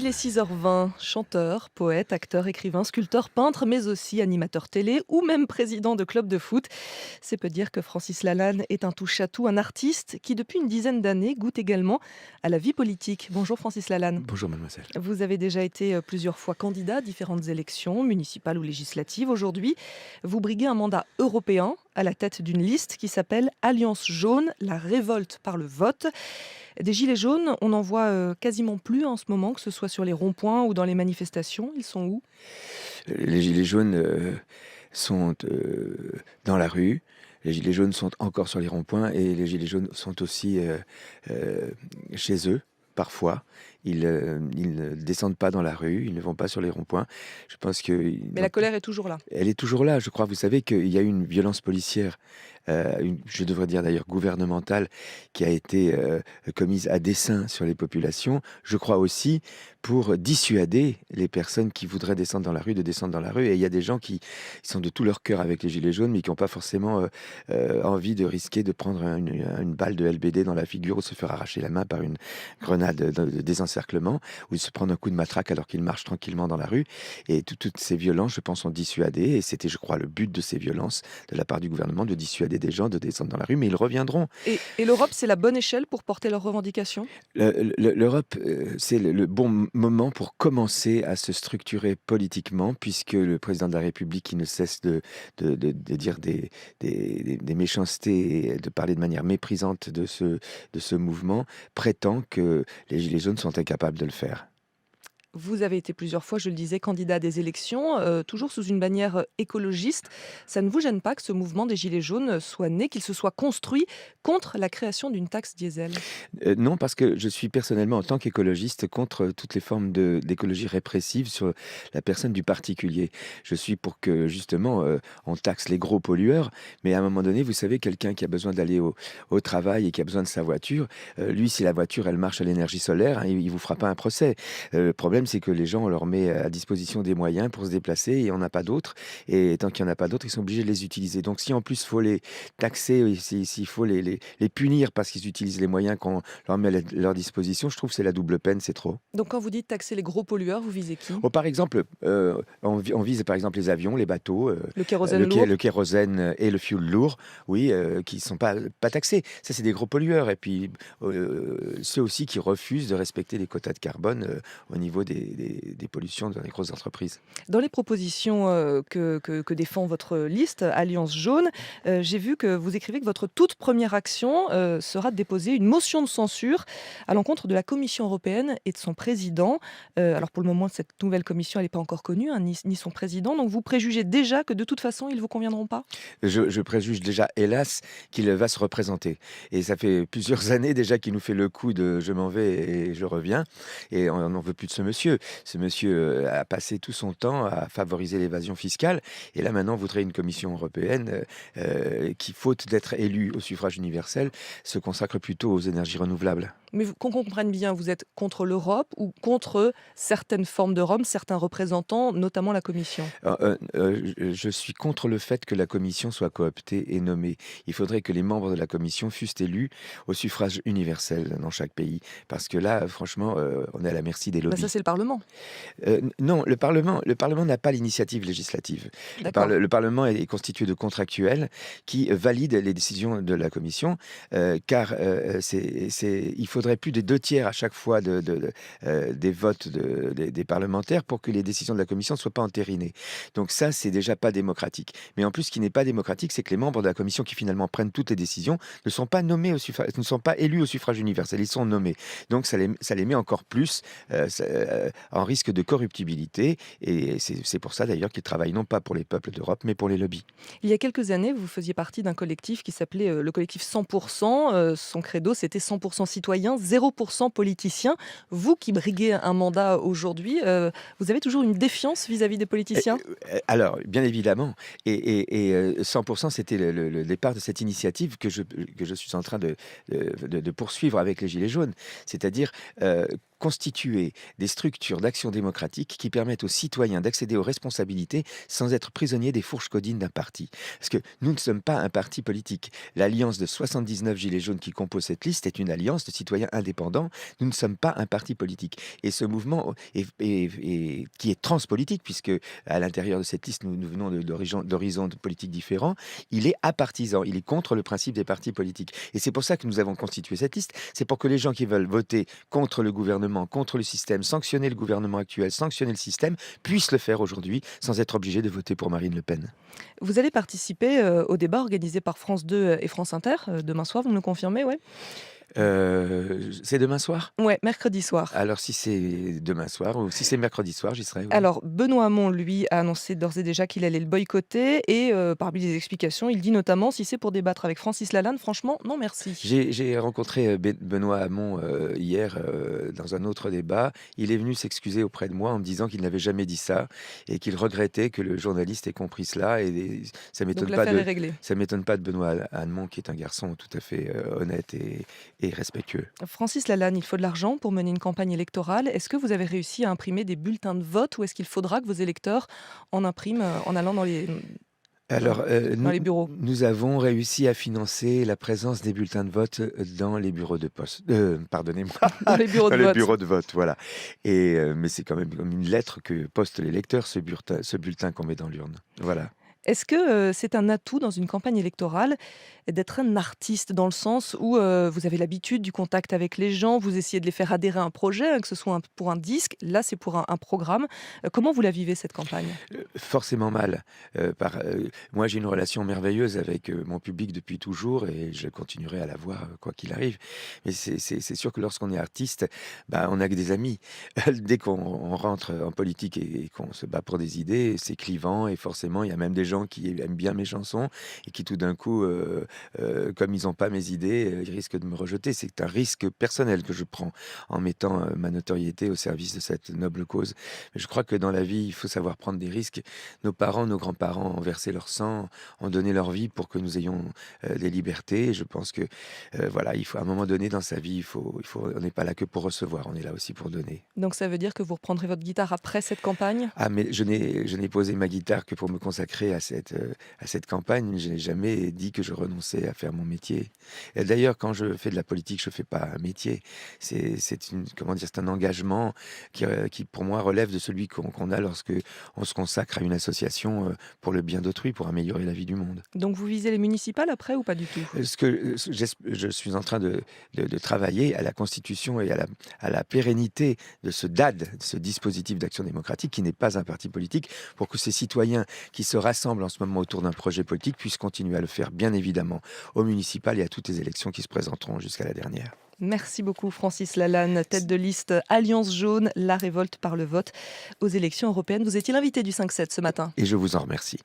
Il est 6h20, chanteur, poète, acteur, écrivain, sculpteur, peintre, mais aussi animateur télé ou même président de club de foot. C'est peu dire que Francis Lalanne est un touche-à-tout, un artiste qui depuis une dizaine d'années goûte également à la vie politique. Bonjour Francis Lalanne. Bonjour mademoiselle. Vous avez déjà été plusieurs fois candidat à différentes élections, municipales ou législatives. Aujourd'hui, vous briguez un mandat européen à la tête d'une liste qui s'appelle Alliance jaune, la révolte par le vote. Des gilets jaunes, on n'en voit quasiment plus en ce moment, que ce soit sur les ronds-points ou dans les manifestations. Ils sont où? Les gilets jaunes sont dans la rue. Les gilets jaunes sont encore sur les ronds-points et les gilets jaunes sont aussi chez eux. Parfois, ils ne descendent pas dans la rue, ils ne vont pas sur les ronds-points. Je pense que Mais la colère est toujours là. elle est toujours là, je crois. Vous savez qu'il y a eu une violence policière, je devrais dire d'ailleurs gouvernementale, qui a été commise à dessein sur les populations. Je crois aussi pour dissuader les personnes qui voudraient descendre dans la rue de descendre dans la rue. Et il y a des gens qui sont de tout leur cœur avec les gilets jaunes, mais qui n'ont pas forcément envie de risquer de prendre une balle de LBD dans la figure ou se faire arracher la main par une grenade de désencerclement ou de se prendre un coup de matraque alors qu'ils marchent tranquillement dans la rue. Et toutes ces violences, je pense, sont dissuadées. Et c'était, je crois, le but de ces violences de la part du gouvernement, de dissuader des gens de descendre dans la rue. Mais ils reviendront. Et l'Europe, c'est la bonne échelle pour porter leurs revendications? L'Europe, c'est le bon moment pour commencer à se structurer politiquement, puisque le président de la République, qui ne cesse de dire des méchancetés et de parler de manière méprisante de ce mouvement, prétend que les Gilets jaunes sont incapables de le faire. Vous avez été plusieurs fois, je le disais, candidat à des élections, toujours sous une bannière écologiste. Ça ne vous gêne pas que ce mouvement des Gilets jaunes soit né, qu'il se soit construit contre la création d'une taxe diesel? Non, parce que je suis personnellement, en tant qu'écologiste, contre toutes les formes d'écologie répressive sur la personne du particulier. Je suis pour que justement, on taxe les gros pollueurs, mais à un moment donné, vous savez, quelqu'un qui a besoin d'aller au travail et qui a besoin de sa voiture, lui, si la voiture, elle marche à l'énergie solaire, hein, il vous fera pas un procès. Le problème, c'est que les gens, on leur met à disposition des moyens pour se déplacer et on n'a pas d'autres. Et tant qu'il n'y en a pas d'autres, ils sont obligés de les utiliser. Donc si en plus, il faut les taxer, s'il faut les punir parce qu'ils utilisent les moyens qu'on leur met à leur disposition, je trouve que c'est la double peine, c'est trop. Donc quand vous dites taxer les gros pollueurs, vous visez qui? Oh, par exemple, on vise par exemple les avions, les bateaux, Le kérosène lourd? le kérosène et le fioul lourd, oui, qui ne sont pas taxés. Ça, c'est des gros pollueurs. Et puis, ceux aussi qui refusent de respecter les quotas de carbone au niveau des pollutions dans les grosses entreprises. Dans les propositions que défend votre liste, Alliance jaune, j'ai vu que vous écrivez que votre toute première action sera de déposer une motion de censure à l'encontre de la Commission européenne et de son président. Alors pour le moment, cette nouvelle commission, elle n'est pas encore connue, hein, ni son président. Donc vous préjugez déjà que de toute façon, ils ne vous conviendront pas? Je préjuge déjà, hélas, qu'il va se représenter. Et ça fait plusieurs années déjà qu'il nous fait le coup de «je m'en vais et je reviens» et on n'en veut plus de ce monsieur. Ce monsieur, a passé tout son temps à favoriser l'évasion fiscale et là maintenant voudrait une commission européenne, qui, faute d'être élue au suffrage universel, se consacre plutôt aux énergies renouvelables. Mais qu'on comprenne bien, vous êtes contre l'Europe ou contre certaines formes d'Europe, certains représentants, notamment la Commission? Je suis contre le fait que la commission soit cooptée et nommée. Il faudrait que les membres de la commission fussent élus au suffrage universel dans chaque pays parce que là, franchement, on est à la merci des Bah ça, lobbies. c'est le Parlement. Non, le parlement n'a pas l'initiative législative. D'accord. Le parlement est constitué de contractuels qui valident les décisions de la commission, car, il faudrait plus des 2 tiers à chaque fois des votes des parlementaires pour que les décisions de la commission ne soient pas entérinées. Donc ça, c'est déjà pas démocratique. Mais en plus, ce qui n'est pas démocratique, c'est que les membres de la commission qui finalement prennent toutes les décisions ne sont pas nommés ne sont pas élus au suffrage universel, ils sont nommés. Donc ça les met encore plus en risque de corruptibilité et c'est pour ça d'ailleurs qu'ils travaillent non pas pour les peuples d'Europe, mais pour les lobbies. Il y a quelques années, vous faisiez partie d'un collectif qui s'appelait le collectif 100%. Son credo, c'était 100% citoyens, 0% politiciens. Vous qui briguez un mandat aujourd'hui, vous avez toujours une défiance vis-à-vis des politiciens? Alors, bien évidemment, 100 c'était le départ de cette initiative que je suis en train de poursuivre avec les Gilets jaunes. C'est-à-dire, constituer des structures d'action démocratique qui permettent aux citoyens d'accéder aux responsabilités sans être prisonniers des fourches codines d'un parti. Parce que nous ne sommes pas un parti politique. L'alliance de 79 gilets jaunes qui compose cette liste est une alliance de citoyens indépendants. Nous ne sommes pas un parti politique. Et ce mouvement qui est transpolitique, puisque à l'intérieur de cette liste, nous venons d'horizons politiques différents, il est apartisan, il est contre le principe des partis politiques. Et c'est pour ça que nous avons constitué cette liste. C'est pour que les gens qui veulent voter contre le gouvernement, contre le système, sanctionner le gouvernement actuel, sanctionner le système, puissent le faire aujourd'hui sans être obligés de voter pour Marine Le Pen. Vous allez participer au débat organisé par France 2 et France Inter demain soir, vous me le confirmez, ouais? C'est demain soir? Ouais, mercredi soir. Alors si c'est demain soir ou si c'est mercredi soir, j'y serai, oui. Alors, Benoît Hamon, lui, a annoncé d'ores et déjà qu'il allait le boycotter et parmi les explications, il dit notamment: «Si c'est pour débattre avec Francis Lalanne, franchement, non merci». J'ai rencontré Benoît Hamon hier dans un autre débat. Il est venu s'excuser auprès de moi en me disant qu'il n'avait jamais dit ça et qu'il regrettait que le journaliste ait compris cela. Et ça Donc m'étonne pas l'affaire est de réglée. ça m'étonne pas de Benoît Hamon, qui est un garçon tout à fait honnête et respectueux. Francis Lalanne, il faut de l'argent pour mener une campagne électorale. Est-ce que vous avez réussi à imprimer des bulletins de vote ou est-ce qu'il faudra que vos électeurs en impriment en allant Alors, dans les bureaux? nous avons réussi à financer la présence des bulletins de vote dans les bureaux de poste. Pardonnez-moi, Dans les bureaux dans de les vote. bureaux de vote, voilà. Mais c'est quand même comme une lettre que postent les lecteurs, ce bulletin qu'on met dans l'urne. Voilà. Est-ce que c'est un atout dans une campagne électorale d'être un artiste dans le sens où vous avez l'habitude du contact avec les gens, vous essayez de les faire adhérer à un projet, hein, que ce soit pour un disque, là c'est pour un programme. Comment vous la vivez cette campagne? Forcément mal. Moi, j'ai une relation merveilleuse avec mon public depuis toujours et je continuerai à l'avoir quoi qu'il arrive. Mais c'est sûr que lorsqu'on est artiste, bah, on n'a que des amis. Dès qu'on rentre en politique et qu'on se bat pour des idées, c'est clivant et forcément, il y a même des gens qui aiment bien mes chansons et qui tout d'un coup, comme ils n'ont pas mes idées, ils risquent de me rejeter. C'est un risque personnel que je prends en mettant ma notoriété au service de cette noble cause. Mais je crois que dans la vie, il faut savoir prendre des risques. Nos parents, nos grands-parents ont versé leur sang, ont donné leur vie pour que nous ayons des libertés. Et je pense que voilà, il faut à un moment donné dans sa vie, on n'est pas là que pour recevoir, on est là aussi pour donner. Donc ça veut dire que vous reprendrez votre guitare après cette campagne? Ah, mais je n'ai posé ma guitare que pour me consacrer à cette campagne. Je n'ai jamais dit que je renonçais à faire mon métier. Et d'ailleurs, quand je fais de la politique, je ne fais pas un métier. C'est un engagement qui, pour moi, relève de celui qu'on a lorsque on se consacre à une association pour le bien d'autrui, pour améliorer la vie du monde. Donc vous visez les municipales après ou pas du tout? Je suis en train de travailler à la constitution et à la pérennité de ce DAD, de ce dispositif d'action démocratique, qui n'est pas un parti politique, pour que ces citoyens qui se rassemblent en ce moment autour d'un projet politique puissent continuer à le faire, bien évidemment, aux municipales et à toutes les élections qui se présenteront jusqu'à la dernière. Merci beaucoup Francis Lalanne, tête de liste Alliance Jaune, la révolte par le vote aux élections européennes. Vous étiez l'invité du 5-7 ce matin. Et je vous en remercie.